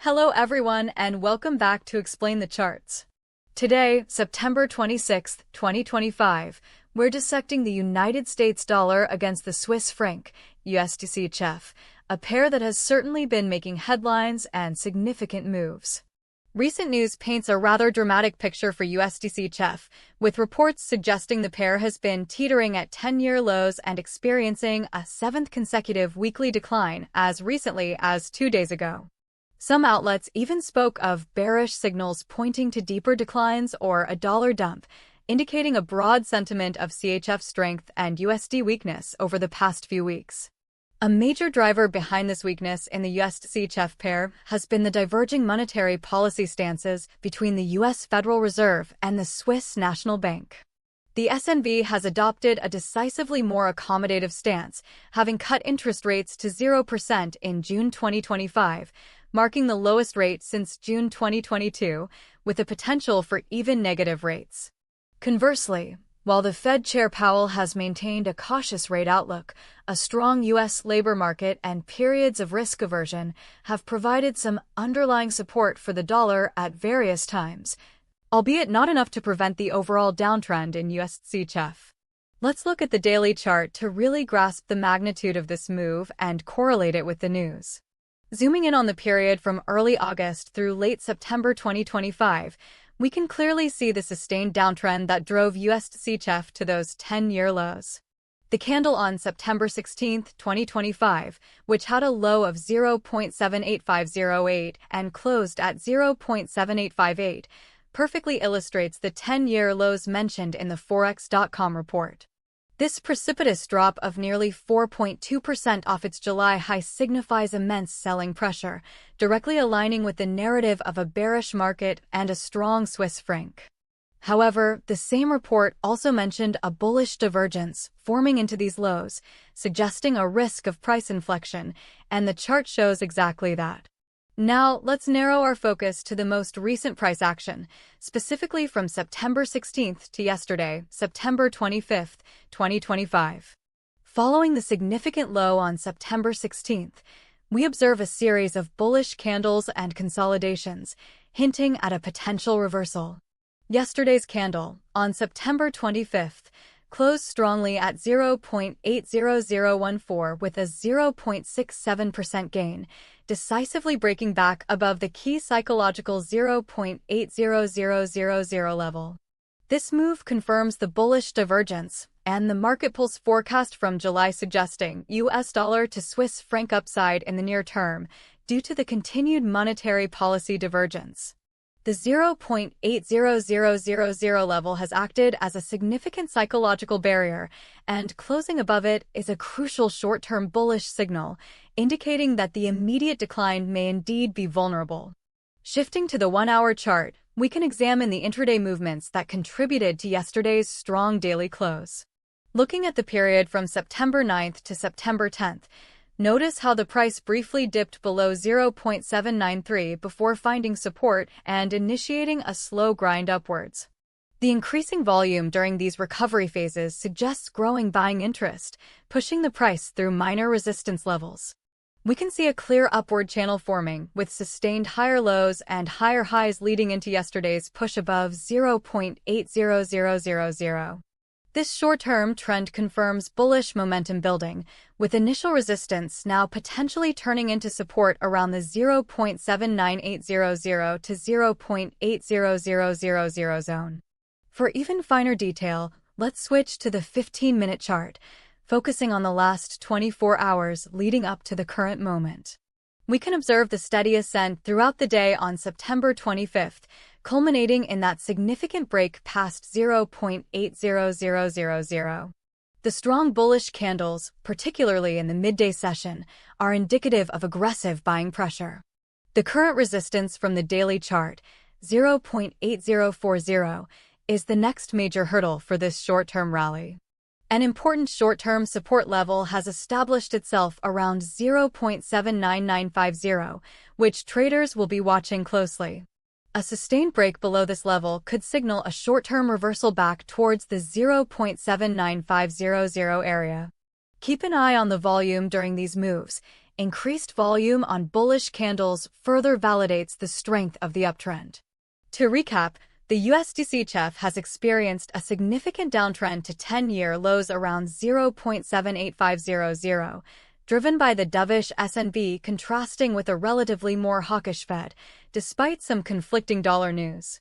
Hello everyone and welcome back to Explain the Charts. Today, September 26, 2025, we're dissecting the United States dollar against the Swiss franc, USDCHF, a pair that has certainly been making headlines and significant moves. Recent news paints a rather dramatic picture for USDCHF, with reports suggesting the pair has been teetering at 10-year lows and experiencing a seventh consecutive weekly decline as recently as 2 days ago. Some outlets even spoke of bearish signals pointing to deeper declines or a dollar dump, indicating a broad sentiment of CHF strength and USD weakness over the past few weeks. A major driver behind this weakness in the USD-CHF pair has been the diverging monetary policy stances between the U.S. Federal Reserve and the Swiss National Bank. The SNB has adopted a decisively more accommodative stance, having cut interest rates to 0% in June 2025, marking the lowest rate since June 2022, with the potential for even negative rates. Conversely, while the Fed Chair Powell has maintained a cautious rate outlook, a strong U.S. labor market and periods of risk aversion have provided some underlying support for the dollar at various times, albeit not enough to prevent the overall downtrend in USDCHF. Let's look at the daily chart to really grasp the magnitude of this move and correlate it with the news. Zooming in on the period from early August through late September 2025, we can clearly see the sustained downtrend that drove USDCHF to those 10-year lows. The candle on September 16, 2025, which had a low of 0.78508 and closed at 0.7858, perfectly illustrates the 10-year lows mentioned in the Forex.com report. This precipitous drop of nearly 4.2% off its July high signifies immense selling pressure, directly aligning with the narrative of a bearish market and a strong Swiss franc. However, the same report also mentioned a bullish divergence forming into these lows, suggesting a risk of price inflection, and the chart shows exactly that. Now, let's narrow our focus to the most recent price action, specifically from September 16th to yesterday, September 25th, 2025. Following the significant low on September 16th, we observe a series of bullish candles and consolidations, hinting at a potential reversal. Yesterday's candle, on September 25th, closed strongly at 0.80014 with a 0.67% gain, decisively breaking back above the key psychological 0.80000 level. This move confirms the bullish divergence and the market pulse forecast from July suggesting US dollar to Swiss franc upside in the near term due to the continued monetary policy divergence. The 0.80000 level has acted as a significant psychological barrier, and closing above it is a crucial short-term bullish signal, indicating that the immediate decline may indeed be vulnerable. Shifting to the 1-hour chart, we can examine the intraday movements that contributed to yesterday's strong daily close. Looking at the period from September 9th to September 10th, notice how the price briefly dipped below 0.793 before finding support and initiating a slow grind upwards. The increasing volume during these recovery phases suggests growing buying interest, pushing the price through minor resistance levels. We can see a clear upward channel forming, with sustained higher lows and higher highs leading into yesterday's push above 0.80000. This short-term trend confirms bullish momentum building, with initial resistance now potentially turning into support around the 0.79800 to 0.80000 zone. For even finer detail, let's switch to the 15-minute chart, focusing on the last 24 hours leading up to the current moment. We can observe the steady ascent throughout the day on September 25th, culminating in that significant break past 0.80000. The strong bullish candles, particularly in the midday session, are indicative of aggressive buying pressure. The current resistance from the daily chart, 0.8040, is the next major hurdle for this short-term rally. An important short-term support level has established itself around 0.79950, which traders will be watching closely. A sustained break below this level could signal a short-term reversal back towards the 0.79500 area. Keep an eye on the volume during these moves, increased volume on bullish candles further validates the strength of the uptrend. To recap, the USDCHF has experienced a significant downtrend to 10-year lows around 0.78500, driven by the dovish S&P contrasting with a relatively more hawkish Fed, despite some conflicting dollar news.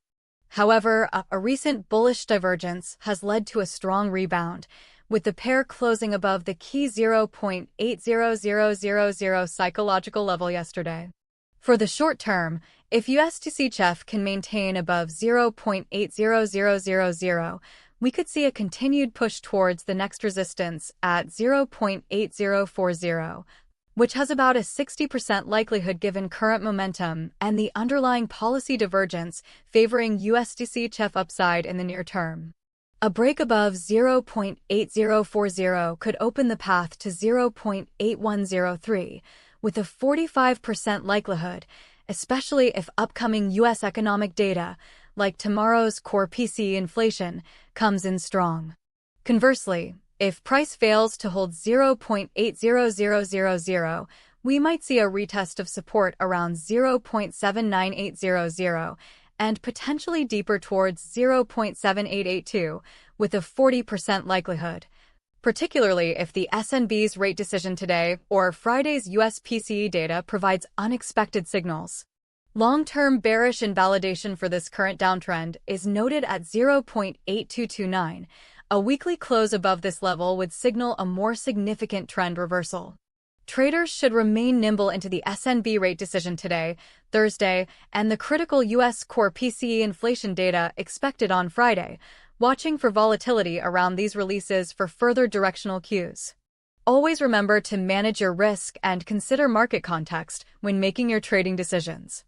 However, a recent bullish divergence has led to a strong rebound, with the pair closing above the key 0.80000 psychological level yesterday. For the short term, if USDCHF can maintain above 0.80000, we could see a continued push towards the next resistance at 0.8040, which has about a 60% likelihood given current momentum and the underlying policy divergence favoring USDCHF upside in the near term. A break above 0.8040 could open the path to 0.8103, with a 45% likelihood, especially if upcoming U.S. economic data, like tomorrow's core PCE inflation, comes in strong. Conversely, if price fails to hold 0.80000, we might see a retest of support around 0.79800 and potentially deeper towards 0.7882 with a 40% likelihood, particularly if the S&P's rate decision today or Friday's US PCE data provides unexpected signals. Long-term bearish invalidation for this current downtrend is noted at 0.8229. A weekly close above this level would signal a more significant trend reversal. Traders should remain nimble into the S&P rate decision today, Thursday, and the critical U.S. core PCE inflation data expected on Friday, watching for volatility around these releases for further directional cues. Always remember to manage your risk and consider market context when making your trading decisions.